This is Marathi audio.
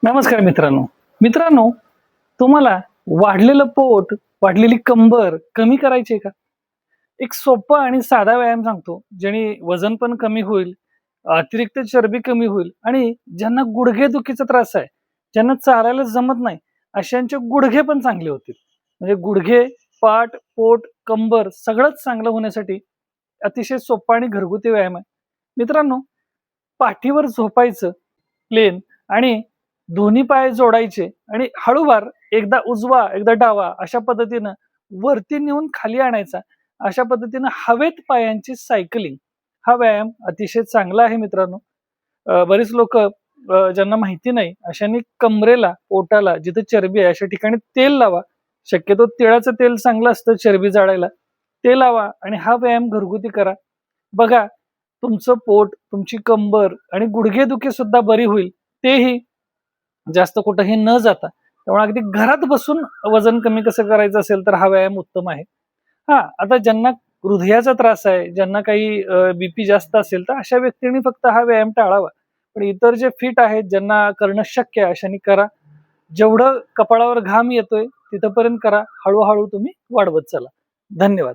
नमस्कार मित्रांनो, तुम्हाला वाढलेलं पोट, वाढलेली कंबर कमी करायची आहे का? एक सोपा आणि साधा व्यायाम सांगतो, ज्याने वजन पण कमी होईल, अतिरिक्त चरबी कमी होईल आणि ज्यांना गुडघेदुखीचा त्रास आहे, ज्यांना चालायला जमत नाही, अशांचे गुडघे पण चांगले होतील. म्हणजे गुडघे, पाठ, पोट, कंबर सगळंच चांगलं होण्यासाठी अतिशय सोपा आणि घरगुती व्यायाम आहे. मित्रांनो, पाठीवर झोपायचं प्लेन आणि दोन्ही पाय जोडायचे आणि हळूवार एकदा उजवा एकदा डावा अशा पद्धतीनं वरती नेऊन खाली आणायचा. अशा पद्धतीनं हवेत पायांची सायकलिंग हा व्यायाम अतिशय चांगला आहे मित्रांनो. बरीच लोक ज्यांना माहिती नाही अशांनी कमरेला, पोटाला जिथे चरबी आहे अशा ठिकाणी तेल लावा. शक्यतो तिळाचं तेल चांगलं असतं चरबी जाळायला. ते लावा आणि हा व्यायाम घरगुती करा. बघा, तुमचं पोट, तुमची कंबर आणि गुडघेदुखी सुद्धा बरी होईल. तेही जास्त कुठेही न जाता. त्यामुळे अगदी घरात बसून वजन कमी कसं करायचं असेल तर हा व्यायाम उत्तम आहे. आता ज्यांना हृदयाचा त्रास आहे, ज्यांना काही बीपी जास्त असेल तर अशा व्यक्तींनी फक्त हा व्यायाम टाळावा. पण इतर जे फिट आहेत, ज्यांना करणं शक्य आहे अशांनी करा. जेवढं कपाळावर घाम येतोय तिथपर्यंत करा. हळूहळू तुम्ही वाढवत चला. धन्यवाद.